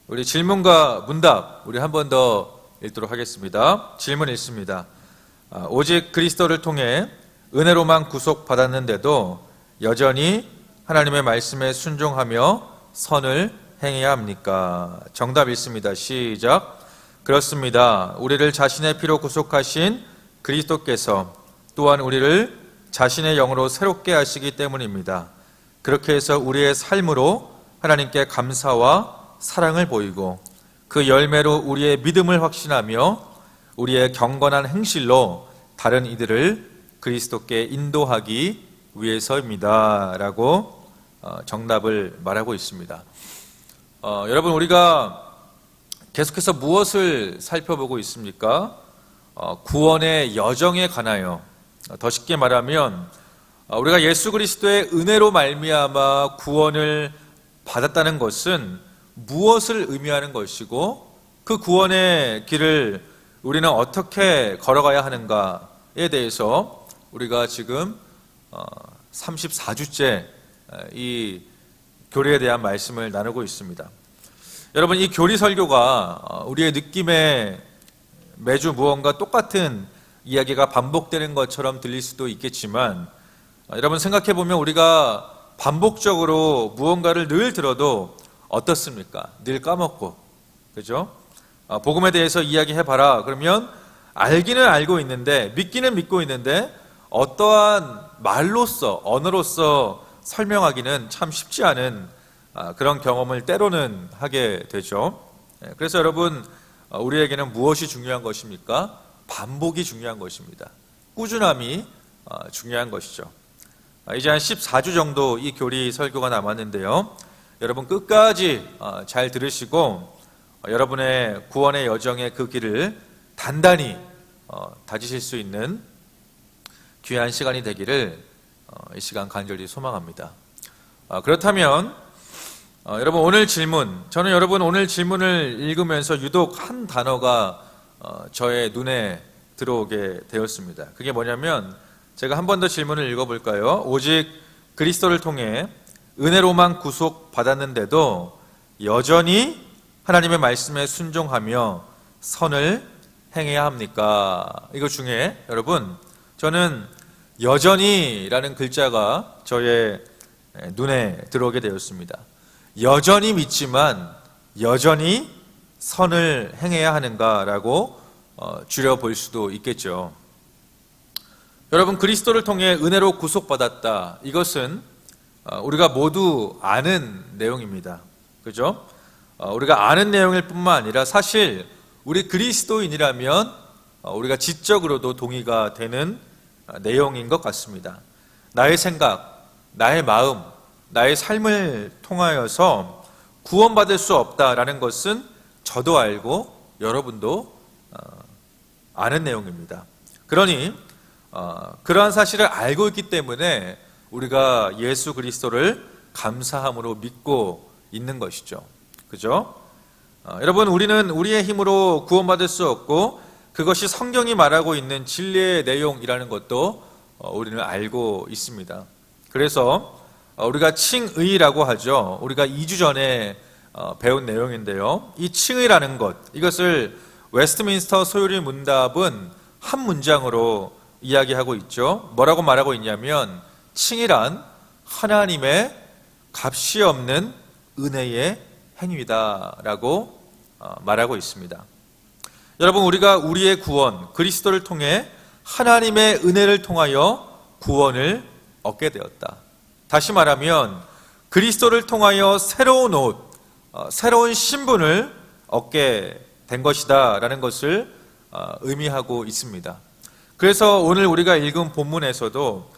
우리 질문과 문답 우리 한 번 더 읽도록 하겠습니다. 질문 읽습니다. 오직 그리스도를 통해 은혜로만 구속받았는데도 여전히 하나님의 말씀에 순종하며 선을 행해야 합니까? 정답 읽습니다. 시작. 그렇습니다. 우리를 자신의 피로 구속하신 그리스도께서 또한 우리를 자신의 영으로 새롭게 하시기 때문입니다. 그렇게 해서 우리의 삶으로 하나님께 감사와 사랑을 보이고 그 열매로 우리의 믿음을 확신하며 우리의 경건한 행실로 다른 이들을 그리스도께 인도하기 위해서입니다. 라고 정답을 말하고 있습니다. 여러분, 우리가 계속해서 무엇을 살펴보고 있습니까? 구원의 여정에 관하여. 더 쉽게 말하면 우리가 예수 그리스도의 은혜로 말미암아 구원을 받았다는 것은 무엇을 의미하는 것이고 그 구원의 길을 우리는 어떻게 걸어가야 하는가에 대해서 우리가 지금 34주째 이 교리에 대한 말씀을 나누고 있습니다. 여러분, 이 교리 설교가 우리의 느낌에 매주 무언가 똑같은 이야기가 반복되는 것처럼 들릴 수도 있겠지만 여러분 생각해 보면 우리가 반복적으로 무언가를 늘 들어도 어떻습니까? 늘 까먹고, 그죠? 복음에 대해서 이야기해봐라. 그러면 알기는 알고 있는데, 믿기는 믿고 있는데, 어떠한 말로써, 언어로서 설명하기는 참 쉽지 않은 그런 경험을 때로는 하게 되죠. 그래서 여러분, 우리에게는 무엇이 중요한 것입니까? 반복이 중요한 것입니다. 꾸준함이 중요한 것이죠. 이제 한 14주 정도 이 교리 설교가 남았는데요. 여러분 끝까지 잘 들으시고 여러분의 구원의 여정의 그 길을 단단히 다지실 수 있는 귀한 시간이 되기를 이 시간 간절히 소망합니다. 그렇다면 여러분 오늘 질문, 저는 여러분 오늘 질문을 읽으면서 유독 한 단어가 저의 눈에 들어오게 되었습니다. 그게 뭐냐면 제가 한 번 더 질문을 읽어볼까요? 오직 그리스도를 통해 은혜로만 구속받았는데도 여전히 하나님의 말씀에 순종하며 선을 행해야 합니까? 이거 중에 여러분 저는 여전히라는 글자가 저의 눈에 들어오게 되었습니다. 여전히 믿지만 여전히 선을 행해야 하는가라고 줄여볼 수도 있겠죠. 여러분, 그리스도를 통해 은혜로 구속받았다. 이것은 우리가 모두 아는 내용입니다. 그죠? 우리가 아는 내용일 뿐만 아니라 사실 우리 그리스도인이라면 우리가 지적으로도 동의가 되는 내용인 것 같습니다. 나의 생각, 나의 마음, 나의 삶을 통하여서 구원받을 수 없다라는 것은 저도 알고 여러분도 아는 내용입니다. 그러니 그러한 사실을 알고 있기 때문에 우리가 예수 그리스도를 감사함으로 믿고 있는 것이죠. 그죠? 여러분, 우리는 우리의 힘으로 구원받을 수 없고 그것이 성경이 말하고 있는 진리의 내용이라는 것도 우리는 알고 있습니다. 그래서 우리가 칭의라고 하죠. 우리가 2주 전에 배운 내용인데요. 이 칭의라는 것, 이것을 웨스트민스터 소요리 문답은 한 문장으로 이야기하고 있죠. 뭐라고 말하고 있냐면 칭의란 하나님의 값이 없는 은혜의 행위다라고 말하고 있습니다. 여러분, 우리가 우리의 구원, 그리스도를 통해 하나님의 은혜를 통하여 구원을 얻게 되었다. 다시 말하면 그리스도를 통하여 새로운 옷, 새로운 신분을 얻게 된 것이다 라는 것을 의미하고 있습니다. 그래서 오늘 우리가 읽은 본문에서도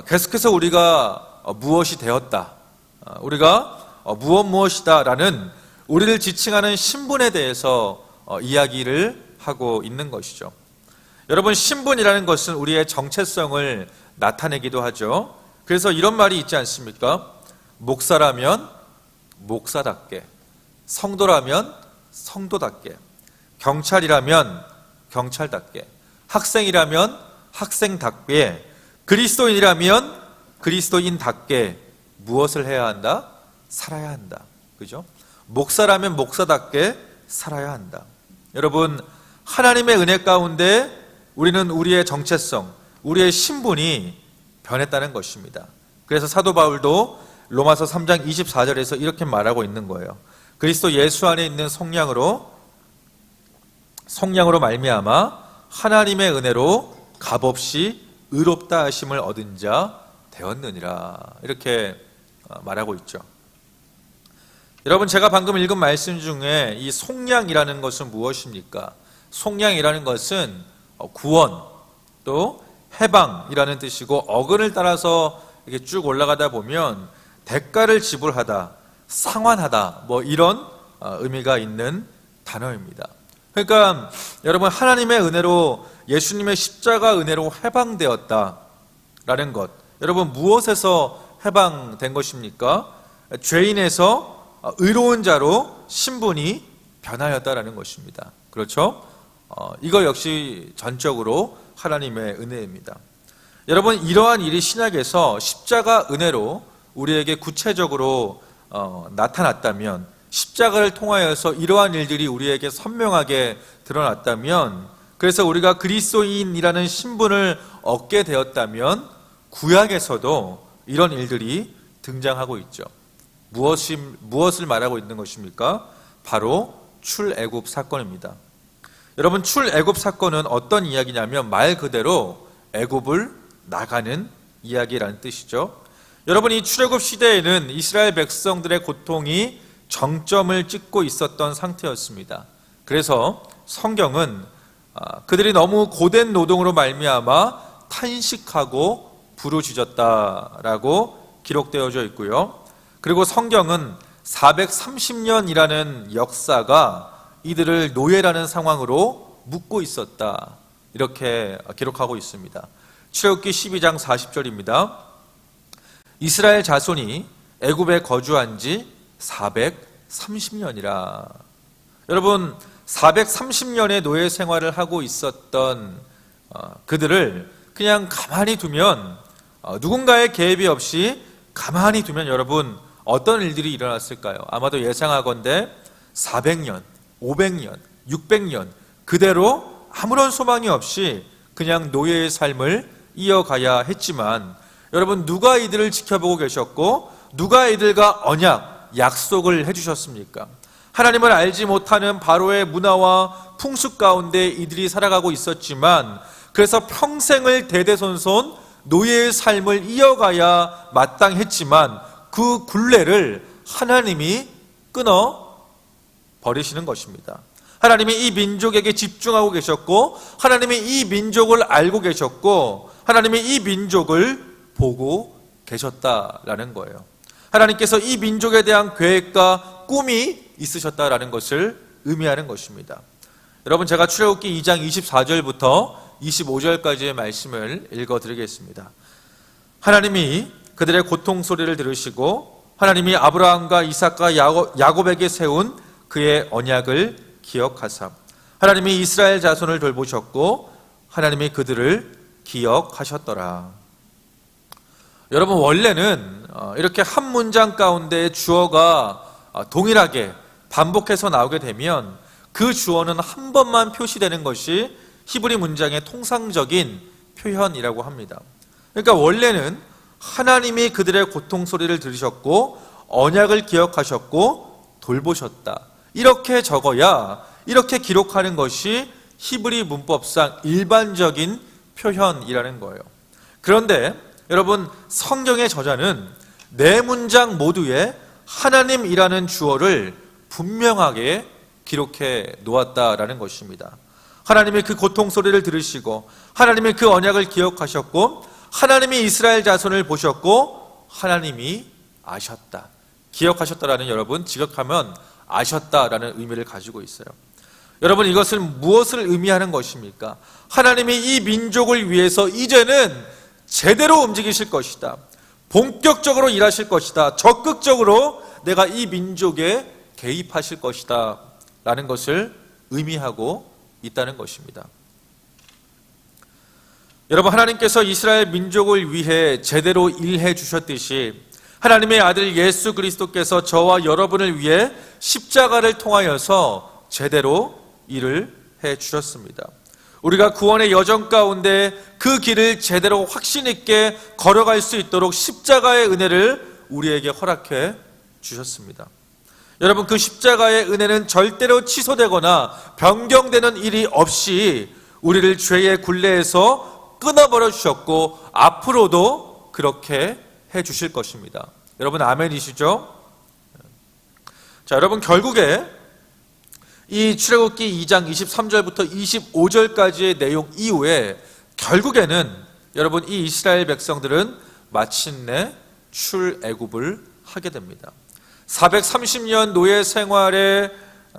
계속해서 우리가 무엇이 되었다, 우리가 무엇이다 라는 우리를 지칭하는 신분에 대해서 이야기를 하고 있는 것이죠. 여러분, 신분이라는 것은 우리의 정체성을 나타내기도 하죠. 그래서 이런 말이 있지 않습니까? 목사라면 목사답게, 성도라면 성도답게, 경찰이라면 경찰답게, 학생이라면 학생답게, 그리스도인이라면 그리스도인답게 무엇을 해야 한다? 살아야 한다. 그죠? 목사라면 목사답게 살아야 한다. 여러분, 하나님의 은혜 가운데 우리는 우리의 정체성, 우리의 신분이 변했다는 것입니다. 그래서 사도 바울도 로마서 3장 24절에서 이렇게 말하고 있는 거예요. 그리스도 예수 안에 있는 성령으로 말미암아 하나님의 은혜로 값없이 의롭다 하심을 얻은 자 되었느니라. 이렇게 말하고 있죠. 여러분, 제가 방금 읽은 말씀 중에 이 속량이라는 것은 무엇입니까? 속량이라는 것은 구원, 또 해방이라는 뜻이고, 어근을 따라서 이렇게 쭉 올라가다 보면 대가를 지불하다, 상환하다, 뭐 이런 의미가 있는 단어입니다. 그러니까 여러분, 하나님의 은혜로, 예수님의 십자가 은혜로 해방되었다라는 것, 여러분 무엇에서 해방된 것입니까? 죄인에서 의로운 자로 신분이 변하였다라는 것입니다. 그렇죠? 이거 역시 전적으로 하나님의 은혜입니다. 여러분, 이러한 일이 신약에서 십자가 은혜로 우리에게 구체적으로 나타났다면, 십자가를 통하여서 이러한 일들이 우리에게 선명하게 드러났다면, 그래서 우리가 그리스도인이라는 신분을 얻게 되었다면 구약에서도 이런 일들이 등장하고 있죠. 무엇을 말하고 있는 것입니까? 바로 출애굽 사건입니다. 여러분, 출애굽 사건은 어떤 이야기냐면 말 그대로 애굽을 나가는 이야기라는 뜻이죠. 여러분, 이 출애굽 시대에는 이스라엘 백성들의 고통이 정점을 찍고 있었던 상태였습니다. 그래서 성경은 그들이 너무 고된 노동으로 말미암아 탄식하고 부르짖었다라고 기록되어져 있고요. 그리고 성경은 430년이라는 역사가 이들을 노예라는 상황으로 묶고 있었다, 이렇게 기록하고 있습니다. 출애굽기 12장 40절입니다. 이스라엘 자손이 애굽에 거주한 지 430년이라. 여러분, 430년의 노예 생활을 하고 있었던 그들을 그냥 가만히 두면, 누군가의 개입이 없이 가만히 두면 여러분 어떤 일들이 일어났을까요? 아마도 예상하건대 400년, 500년, 600년 그대로 아무런 소망이 없이 그냥 노예의 삶을 이어가야 했지만, 여러분, 누가 이들을 지켜보고 계셨고 누가 이들과 언약, 약속을 해주셨습니까? 하나님을 알지 못하는 바로의 문화와 풍습 가운데 이들이 살아가고 있었지만, 그래서 평생을 대대손손 노예의 삶을 이어가야 마땅했지만 그 굴레를 하나님이 끊어 버리시는 것입니다. 하나님이 이 민족에게 집중하고 계셨고, 하나님이 이 민족을 알고 계셨고, 하나님이 이 민족을 보고 계셨다라는 거예요. 하나님께서 이 민족에 대한 계획과 꿈이 있으셨다라는 것을 의미하는 것입니다. 여러분, 제가 출애굽기 2장 24절부터 25절까지의 말씀을 읽어드리겠습니다. 하나님이 그들의 고통 소리를 들으시고 하나님이 아브라함과 이삭과 야곱에게 세운 그의 언약을 기억하사 하나님이 이스라엘 자손을 돌보셨고 하나님이 그들을 기억하셨더라. 여러분, 원래는 이렇게 한 문장 가운데 주어가 동일하게 반복해서 나오게 되면 그 주어는 한 번만 표시되는 것이 히브리 문장의 통상적인 표현이라고 합니다. 그러니까 원래는 하나님이 그들의 고통 소리를 들으셨고 언약을 기억하셨고 돌보셨다, 이렇게 적어야, 이렇게 기록하는 것이 히브리 문법상 일반적인 표현이라는 거예요. 그런데 여러분, 성경의 저자는 네 문장 모두에 하나님이라는 주어를 분명하게 기록해 놓았다라는 것입니다. 하나님이 그 고통 소리를 들으시고 하나님이 그 언약을 기억하셨고 하나님이 이스라엘 자손을 보셨고 하나님이 아셨다. 기억하셨다라는, 여러분, 지각하면 아셨다라는 의미를 가지고 있어요. 여러분, 이것은 무엇을 의미하는 것입니까? 하나님이 이 민족을 위해서 이제는 제대로 움직이실 것이다, 본격적으로 일하실 것이다, 적극적으로 내가 이 민족에 개입하실 것이다 라는 것을 의미하고 있다는 것입니다. 여러분, 하나님께서 이스라엘 민족을 위해 제대로 일해 주셨듯이 하나님의 아들 예수 그리스도께서 저와 여러분을 위해 십자가를 통하여서 제대로 일을 해 주셨습니다. 우리가 구원의 여정 가운데 그 길을 제대로 확신 있게 걸어갈 수 있도록 십자가의 은혜를 우리에게 허락해 주셨습니다. 여러분, 그 십자가의 은혜는 절대로 취소되거나 변경되는 일이 없이 우리를 죄의 굴레에서 끊어버려 주셨고 앞으로도 그렇게 해 주실 것입니다. 여러분, 아멘이시죠? 자, 여러분, 결국에 이 출애굽기 2장 23절부터 25절까지의 내용 이후에 결국에는 여러분, 이 이스라엘 백성들은 마침내 출애굽을 하게 됩니다. 430년 노예 생활의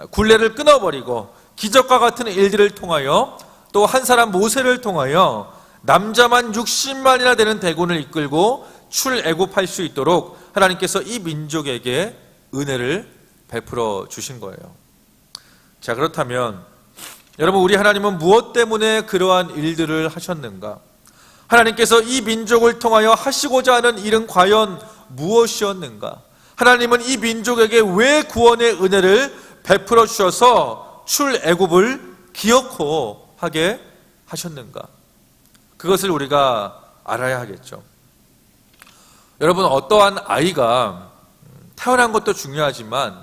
굴레를 끊어버리고 기적과 같은 일들을 통하여 또 한 사람 모세를 통하여 남자만 60만이나 되는 대군을 이끌고 출애굽할 수 있도록 하나님께서 이 민족에게 은혜를 베풀어 주신 거예요. 자, 그렇다면 여러분, 우리 하나님은 무엇 때문에 그러한 일들을 하셨는가? 하나님께서 이 민족을 통하여 하시고자 하는 일은 과연 무엇이었는가? 하나님은 이 민족에게 왜 구원의 은혜를 베풀어 주셔서 출애굽을 기어코 하게 하셨는가? 그것을 우리가 알아야 하겠죠. 여러분, 어떠한 아이가 태어난 것도 중요하지만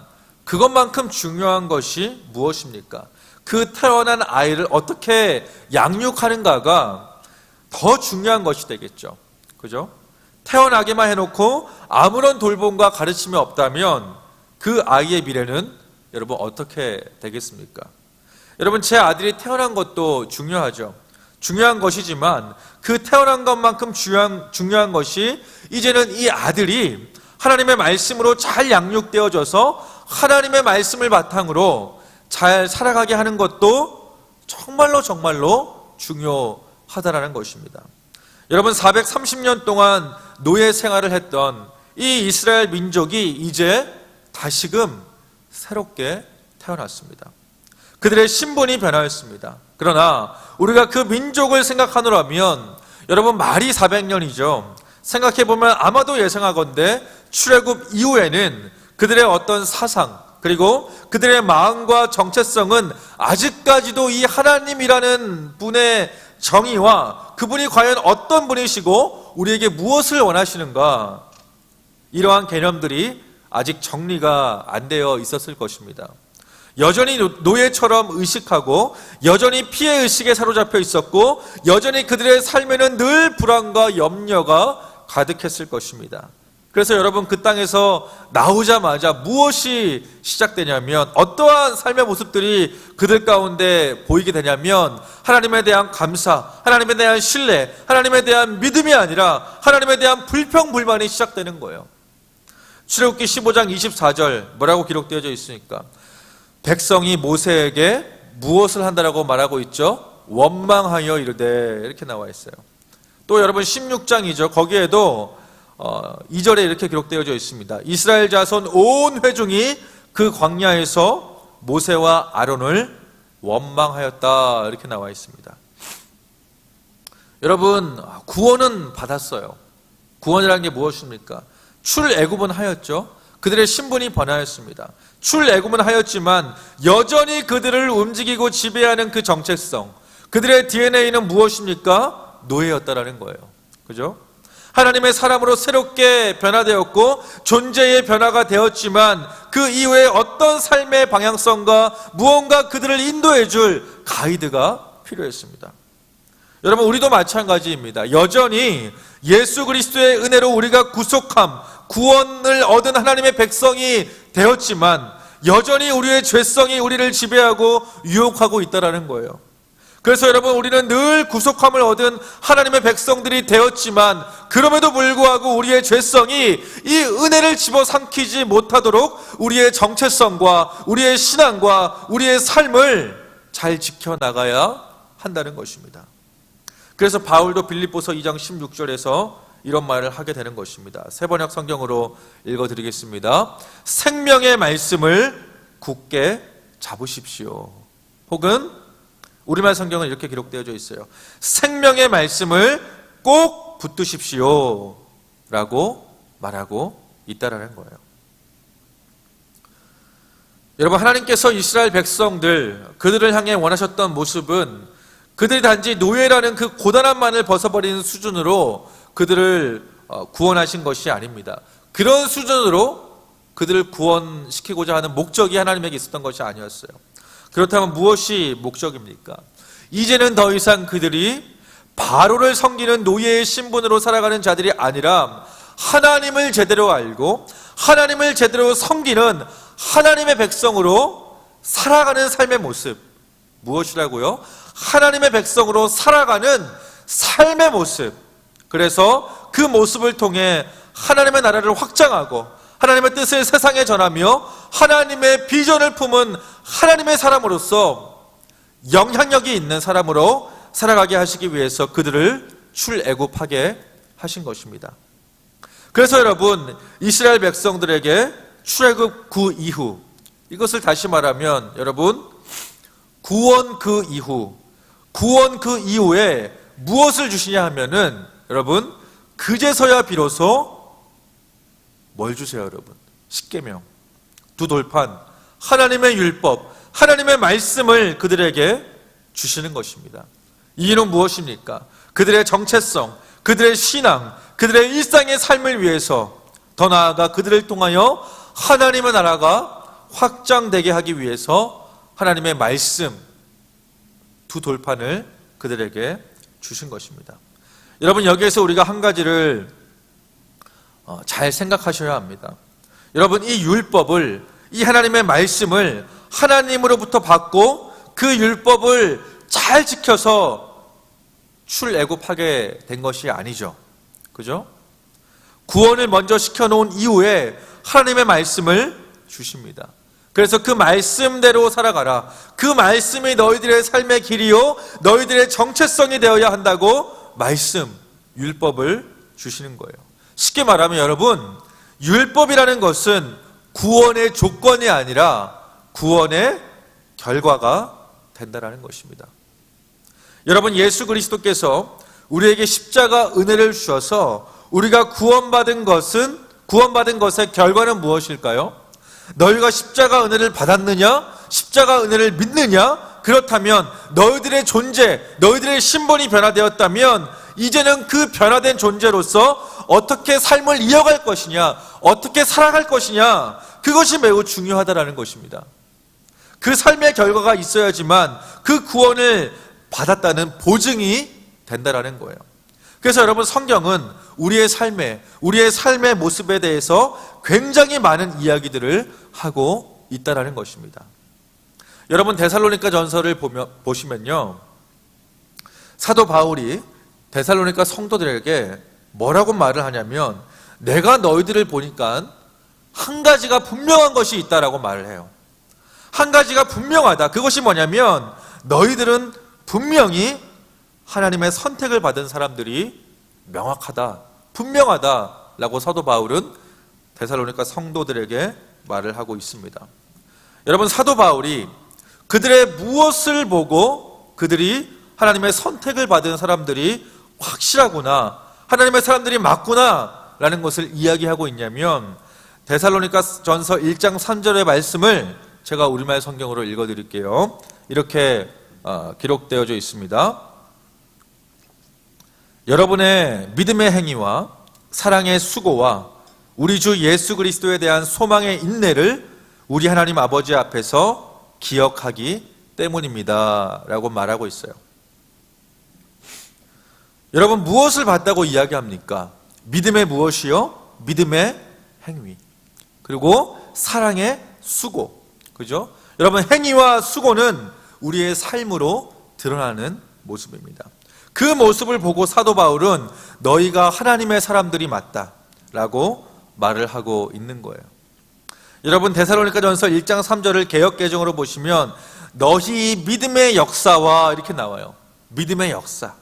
그것만큼 중요한 것이 무엇입니까? 그 태어난 아이를 어떻게 양육하는가가 더 중요한 것이 되겠죠. 그죠? 태어나게만 해놓고 아무런 돌봄과 가르침이 없다면 그 아이의 미래는 여러분 어떻게 되겠습니까? 여러분, 제 아들이 태어난 것도 중요하죠. 중요한 것이지만 그 태어난 것만큼 중요한 것이 이제는 이 아들이 하나님의 말씀으로 잘 양육되어져서 하나님의 말씀을 바탕으로 잘 살아가게 하는 것도 정말로 중요하다라는 것입니다. 여러분, 430년 동안 노예 생활을 했던 이 이스라엘 민족이 이제 다시금 새롭게 태어났습니다. 그들의 신분이 변화했습니다. 그러나 우리가 그 민족을 생각하노라면 여러분, 말이 400년이죠. 생각해보면 아마도 예상하건대 출애굽 이후에는 그들의 어떤 사상 그리고 그들의 마음과 정체성은 아직까지도 이 하나님이라는 분의 정의와 그분이 과연 어떤 분이시고 우리에게 무엇을 원하시는가, 이러한 개념들이 아직 정리가 안 되어 있었을 것입니다. 여전히 노예처럼 의식하고 여전히 피해의식에 사로잡혀 있었고 여전히 그들의 삶에는 늘 불안과 염려가 가득했을 것입니다. 그래서 여러분, 그 땅에서 나오자마자 무엇이 시작되냐면, 어떠한 삶의 모습들이 그들 가운데 보이게 되냐면 하나님에 대한 감사, 하나님에 대한 신뢰, 하나님에 대한 믿음이 아니라 하나님에 대한 불평불만이 시작되는 거예요. 출애굽기 15장 24절 뭐라고 기록되어져 있으니까, 백성이 모세에게 무엇을 한다라고 말하고 있죠? 원망하여 이르되, 이렇게 나와 있어요. 또 여러분, 16장이죠. 거기에도 2절에 이렇게 기록되어져 있습니다. 이스라엘 자손 온 회중이 그 광야에서 모세와 아론을 원망하였다, 이렇게 나와 있습니다. 여러분, 구원은 받았어요. 구원이라는 게 무엇입니까? 출애굽은 하였죠. 그들의 신분이 변화했습니다. 출애굽은 하였지만 여전히 그들을 움직이고 지배하는 그 정체성, 그들의 DNA는 무엇입니까? 노예였다라는 거예요. 그죠? 하나님의 사람으로 새롭게 변화되었고 존재의 변화가 되었지만 그 이후에 어떤 삶의 방향성과 무언가 그들을 인도해 줄 가이드가 필요했습니다. 여러분, 우리도 마찬가지입니다. 여전히 예수 그리스도의 은혜로 우리가 구속함, 구원을 얻은 하나님의 백성이 되었지만 여전히 우리의 죄성이 우리를 지배하고 유혹하고 있다는 거예요. 그래서 여러분, 우리는 늘 구속함을 얻은 하나님의 백성들이 되었지만 그럼에도 불구하고 우리의 죄성이 이 은혜를 집어삼키지 못하도록 우리의 정체성과 우리의 신앙과 우리의 삶을 잘 지켜나가야 한다는 것입니다. 그래서 바울도 빌립보서 2장 16절에서 이런 말을 하게 되는 것입니다. 세번역 성경으로 읽어드리겠습니다. 생명의 말씀을 굳게 잡으십시오. 혹은 우리말 성경은 이렇게 기록되어져 있어요. 생명의 말씀을 꼭 붙드십시오 라고 말하고 있다라는 거예요. 여러분, 하나님께서 이스라엘 백성들, 그들을 향해 원하셨던 모습은 그들이 단지 노예라는 그 고단함만을 벗어버리는 수준으로 그들을 구원하신 것이 아닙니다. 그런 수준으로 그들을 구원시키고자 하는 목적이 하나님에게 있었던 것이 아니었어요. 그렇다면 무엇이 목적입니까? 이제는 더 이상 그들이 바로를 섬기는 노예의 신분으로 살아가는 자들이 아니라 하나님을 제대로 알고 하나님을 제대로 섬기는 하나님의 백성으로 살아가는 삶의 모습. 무엇이라고요? 하나님의 백성으로 살아가는 삶의 모습. 그래서 그 모습을 통해 하나님의 나라를 확장하고 하나님의 뜻을 세상에 전하며 하나님의 비전을 품은 하나님의 사람으로서 영향력이 있는 사람으로 살아가게 하시기 위해서 그들을 출애굽하게 하신 것입니다. 그래서 여러분, 이스라엘 백성들에게 출애굽 그 이후, 이것을 다시 말하면 여러분, 구원 그 이후에 무엇을 주시냐 하면은 여러분, 그제서야 비로소 뭘 주세요 여러분? 십계명, 두 돌판, 하나님의 율법, 하나님의 말씀을 그들에게 주시는 것입니다. 이유는 무엇입니까? 그들의 정체성, 그들의 신앙, 그들의 일상의 삶을 위해서, 더 나아가 그들을 통하여 하나님의 나라가 확장되게 하기 위해서 하나님의 말씀, 두 돌판을 그들에게 주신 것입니다. 여러분, 여기에서 우리가 한 가지를 잘 생각하셔야 합니다. 여러분, 이 율법을, 이 하나님의 말씀을 하나님으로부터 받고 그 율법을 잘 지켜서 출애굽하게 된 것이 아니죠. 그죠? 구원을 먼저 시켜놓은 이후에 하나님의 말씀을 주십니다. 그래서 그 말씀대로 살아가라. 그 말씀이 너희들의 삶의 길이요 너희들의 정체성이 되어야 한다고 말씀, 율법을 주시는 거예요. 쉽게 말하면 여러분, 율법이라는 것은 구원의 조건이 아니라 구원의 결과가 된다는 것입니다. 여러분, 예수 그리스도께서 우리에게 십자가 은혜를 주셔서 우리가 구원받은 것의 결과는 무엇일까요? 너희가 십자가 은혜를 받았느냐? 십자가 은혜를 믿느냐? 그렇다면 너희들의 존재, 너희들의 신분이 변화되었다면 이제는 그 변화된 존재로서 어떻게 삶을 이어갈 것이냐, 어떻게 살아갈 것이냐, 그것이 매우 중요하다는 것입니다. 그 삶의 결과가 있어야지만 그 구원을 받았다는 보증이 된다는 거예요. 그래서 여러분, 성경은 우리의 삶의 모습에 대해서 굉장히 많은 이야기들을 하고 있다는 것입니다. 여러분, 데살로니가 전서를 보시면요, 사도 바울이 데살로니가 성도들에게 뭐라고 말을 하냐면, 내가 너희들을 보니까 한 가지가 분명한 것이 있다라고 말을 해요. 한 가지가 분명하다. 그것이 뭐냐면 너희들은 분명히 하나님의 선택을 받은 사람들이 명확하다, 분명하다라고 사도 바울은 데살로니가 성도들에게 말을 하고 있습니다. 여러분, 사도 바울이 그들의 무엇을 보고 그들이 하나님의 선택을 받은 사람들이 확실하구나, 하나님의 사람들이 맞구나 라는 것을 이야기하고 있냐면, 데살로니가 전서 1장 3절의 말씀을 제가 우리말 성경으로 읽어드릴게요. 이렇게 기록되어져 있습니다. 여러분의 믿음의 행위와 사랑의 수고와 우리 주 예수 그리스도에 대한 소망의 인내를 우리 하나님 아버지 앞에서 기억하기 때문입니다 라고 말하고 있어요. 여러분, 무엇을 봤다고 이야기합니까? 믿음의 무엇이요? 믿음의 행위, 그리고 사랑의 수고. 그죠? 여러분, 행위와 수고는 우리의 삶으로 드러나는 모습입니다. 그 모습을 보고 사도 바울은 너희가 하나님의 사람들이 맞다라고 말을 하고 있는 거예요. 여러분, 데살로니가 전서 1장 3절을 개역 개정으로 보시면 너희 믿음의 역사와 이렇게 나와요. 믿음의 역사.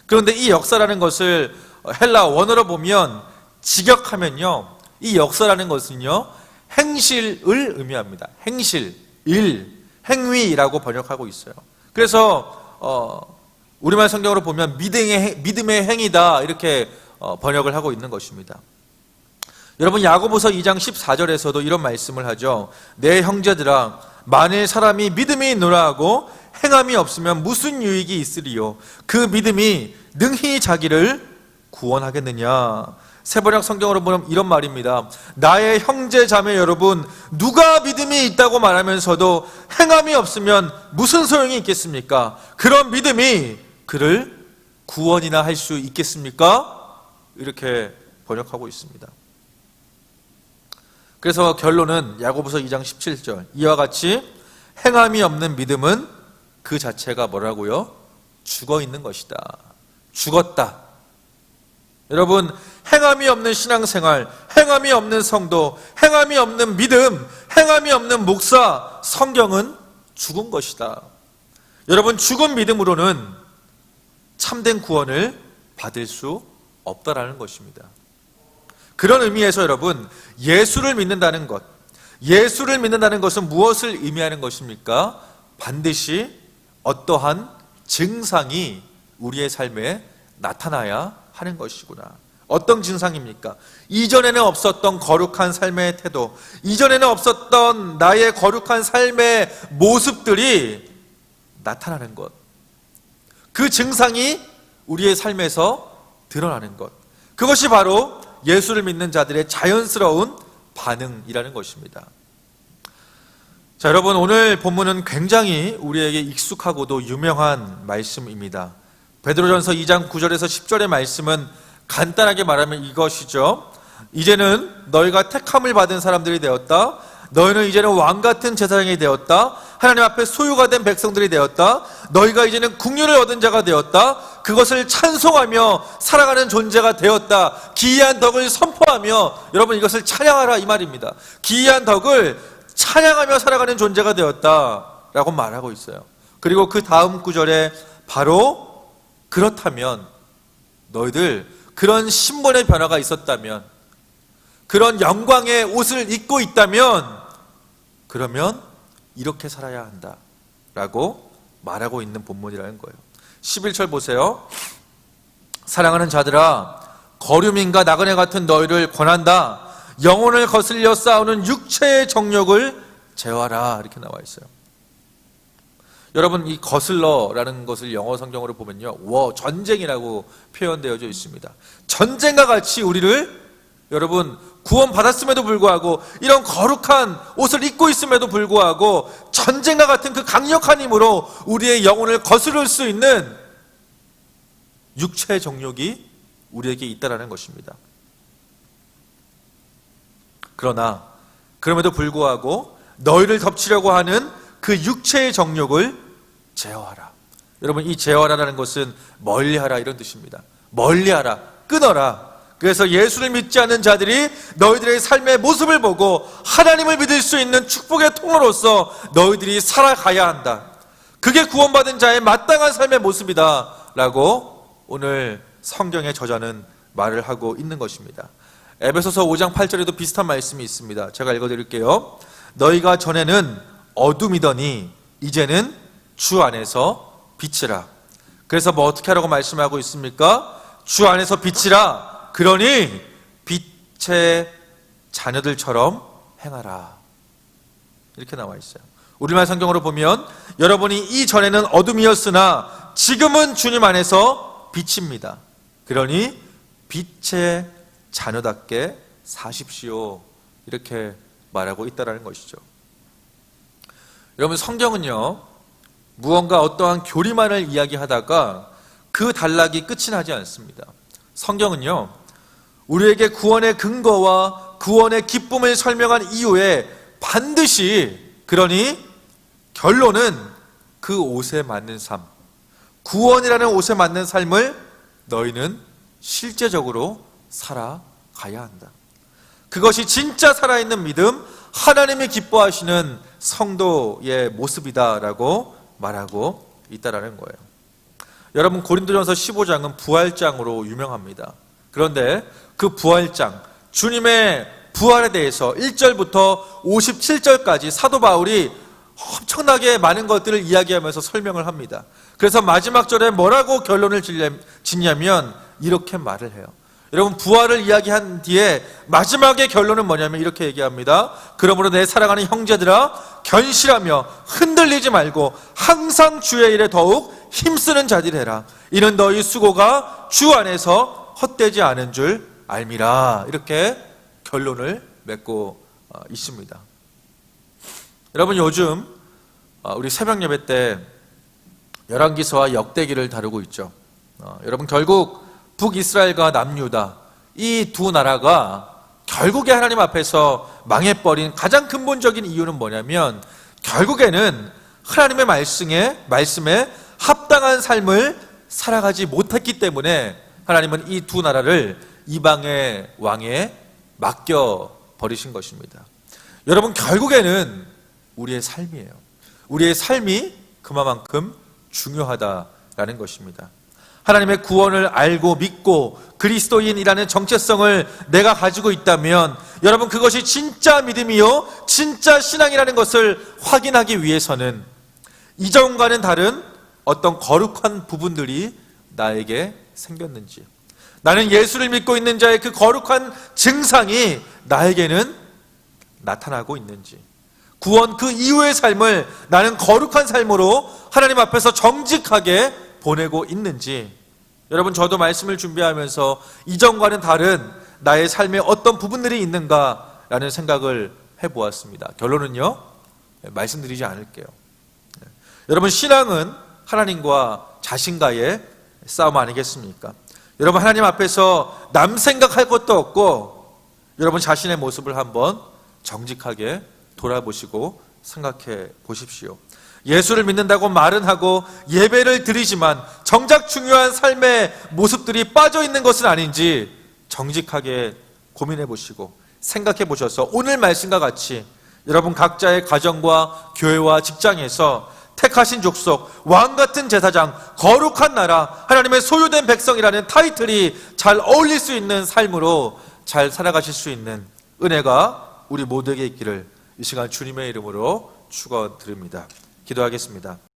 그런데 이 역사라는 것을 헬라 원어로 보면 직역하면요, 이 역사라는 것은요, 행실을 의미합니다. 행실, 일, 행위라고 번역하고 있어요. 그래서 우리말 성경으로 보면 믿음의 행위다 이렇게 번역을 하고 있는 것입니다. 여러분, 야고보서 2장 14절에서도 이런 말씀을 하죠. 내 형제들아, 만일 사람이 믿음이 있노라 하고 행함이 없으면 무슨 유익이 있으리요? 그 믿음이 능히 자기를 구원하겠느냐? 세번역 성경으로 보면 이런 말입니다. 나의 형제 자매 여러분, 누가 믿음이 있다고 말하면서도 행함이 없으면 무슨 소용이 있겠습니까? 그런 믿음이 그를 구원이나 할 수 있겠습니까? 이렇게 번역하고 있습니다. 그래서 결론은 야고보서 2장 17절, 이와 같이 행함이 없는 믿음은 그 자체가 뭐라고요? 죽어 있는 것이다. 죽었다. 여러분, 행함이 없는 신앙생활, 행함이 없는 성도, 행함이 없는 믿음, 행함이 없는 목사, 성경은 죽은 것이다. 여러분, 죽은 믿음으로는 참된 구원을 받을 수 없다라는 것입니다. 그런 의미에서 여러분, 예수를 믿는다는 것, 예수를 믿는다는 것은 무엇을 의미하는 것입니까? 반드시 어떠한 증상이 우리의 삶에 나타나야 하는 것이구나. 어떤 증상입니까? 이전에는 없었던 거룩한 삶의 태도, 이전에는 없었던 나의 거룩한 삶의 모습들이 나타나는 것, 그 증상이 우리의 삶에서 드러나는 것, 그것이 바로 예수를 믿는 자들의 자연스러운 반응이라는 것입니다. 자, 여러분, 오늘 본문은 굉장히 우리에게 익숙하고도 유명한 말씀입니다. 베드로전서 2장 9절에서 10절의 말씀은 간단하게 말하면 이것이죠. 이제는 너희가 택함을 받은 사람들이 되었다. 너희는 이제는 왕같은 제사장이 되었다. 하나님 앞에 소유가 된 백성들이 되었다. 너희가 이제는 국률을 얻은 자가 되었다. 그것을 찬송하며 살아가는 존재가 되었다. 기이한 덕을 선포하며, 여러분, 이것을 찬양하라 이 말입니다. 기이한 덕을 찬양하며 살아가는 존재가 되었다라고 말하고 있어요. 그리고 그 다음 구절에 바로 그렇다면, 너희들 그런 신분의 변화가 있었다면, 그런 영광의 옷을 입고 있다면, 그러면 이렇게 살아야 한다 라고 말하고 있는 본문이라는 거예요. 11절 보세요. 사랑하는 자들아, 거류민과 나그네 같은 너희를 권한다. 영혼을 거슬려 싸우는 육체의 정욕을 제어하라, 이렇게 나와 있어요. 여러분, 이 거슬러라는 것을 영어 성경으로 보면요, 전쟁이라고 표현되어져 있습니다. 전쟁과 같이 우리를, 여러분, 구원 받았음에도 불구하고, 이런 거룩한 옷을 입고 있음에도 불구하고 전쟁과 같은 그 강력한 힘으로 우리의 영혼을 거스를 수 있는 육체의 정욕이 우리에게 있다라는 것입니다. 그러나 그럼에도 불구하고 너희를 덮치려고 하는 그 육체의 정욕을 제어하라. 여러분, 이 제어하라는 것은 멀리하라 이런 뜻입니다. 멀리하라, 끊어라. 그래서 예수를 믿지 않는 자들이 너희들의 삶의 모습을 보고 하나님을 믿을 수 있는 축복의 통로로서 너희들이 살아가야 한다. 그게 구원받은 자의 마땅한 삶의 모습이다 라고 오늘 성경의 저자는 말을 하고 있는 것입니다. 에베소서 5장 8절에도 비슷한 말씀이 있습니다. 제가 읽어드릴게요. 너희가 전에는 어둠이더니 이제는 주 안에서 빛이라. 그래서 뭐 어떻게 하라고 말씀하고 있습니까? 주 안에서 빛이라. 그러니 빛의 자녀들처럼 행하라. 이렇게 나와 있어요. 우리말 성경으로 보면 여러분이 이전에는 어둠이었으나 지금은 주님 안에서 빛입니다. 그러니 빛의 자녀답게 사십시오. 이렇게 말하고 있다는 것이죠. 여러분, 성경은요, 무언가 어떠한 교리만을 이야기하다가 그 단락이 끝이 나지 않습니다. 성경은요, 우리에게 구원의 근거와 구원의 기쁨을 설명한 이후에 반드시, 그러니 결론은 그 옷에 맞는 삶, 구원이라는 옷에 맞는 삶을 너희는 실제적으로 살아가야 한다. 그것이 진짜 살아있는 믿음, 하나님이 기뻐하시는 성도의 모습이다라고 말하고 있다라는 거예요. 여러분, 고린도전서 15장은 부활장으로 유명합니다. 그런데 그 부활장, 주님의 부활에 대해서 1절부터 57절까지 사도 바울이 엄청나게 많은 것들을 이야기하면서 설명을 합니다. 그래서 마지막 절에 뭐라고 결론을 짓냐면 이렇게 말을 해요. 여러분, 부활을 이야기한 뒤에 마지막의 결론은 뭐냐면 이렇게 얘기합니다. 그러므로 내 사랑하는 형제들아, 견실하며 흔들리지 말고 항상 주의 일에 더욱 힘쓰는 자들이 되라. 이는 너희 수고가 주 안에서 헛되지 않은 줄 알미라. 이렇게 결론을 맺고 있습니다. 여러분, 요즘 우리 새벽 예배 때 열왕기서와 역대기를 다루고 있죠. 여러분, 결국 북이스라엘과 남유다, 이 두 나라가 결국에 하나님 앞에서 망해버린 가장 근본적인 이유는 뭐냐면, 결국에는 하나님의 말씀에 합당한 삶을 살아가지 못했기 때문에 하나님은 이 두 나라를 이방의 왕에 맡겨버리신 것입니다. 여러분, 결국에는 우리의 삶이에요. 우리의 삶이 그만큼 중요하다라는 것입니다. 하나님의 구원을 알고 믿고 그리스도인이라는 정체성을 내가 가지고 있다면, 여러분, 그것이 진짜 믿음이요 진짜 신앙이라는 것을 확인하기 위해서는 이전과는 다른 어떤 거룩한 부분들이 나에게 생겼는지, 나는 예수를 믿고 있는 자의 그 거룩한 증상이 나에게는 나타나고 있는지, 구원 그 이후의 삶을 나는 거룩한 삶으로 하나님 앞에서 정직하게 보내고 있는지, 여러분, 저도 말씀을 준비하면서 이전과는 다른 나의 삶에 어떤 부분들이 있는가라는 생각을 해보았습니다. 결론은요, 말씀드리지 않을게요. 여러분, 신앙은 하나님과 자신과의 싸움 아니겠습니까? 여러분, 하나님 앞에서 남 생각할 것도 없고, 여러분 자신의 모습을 한번 정직하게 돌아보시고 생각해 보십시오. 예수를 믿는다고 말은 하고 예배를 드리지만 정작 중요한 삶의 모습들이 빠져 있는 것은 아닌지 정직하게 고민해 보시고 생각해 보셔서 오늘 말씀과 같이 여러분 각자의 가정과 교회와 직장에서 택하신 족속, 왕같은 제사장, 거룩한 나라, 하나님의 소유된 백성이라는 타이틀이 잘 어울릴 수 있는 삶으로 잘 살아가실 수 있는 은혜가 우리 모두에게 있기를 이 시간 주님의 이름으로 축원드립니다. 기도하겠습니다.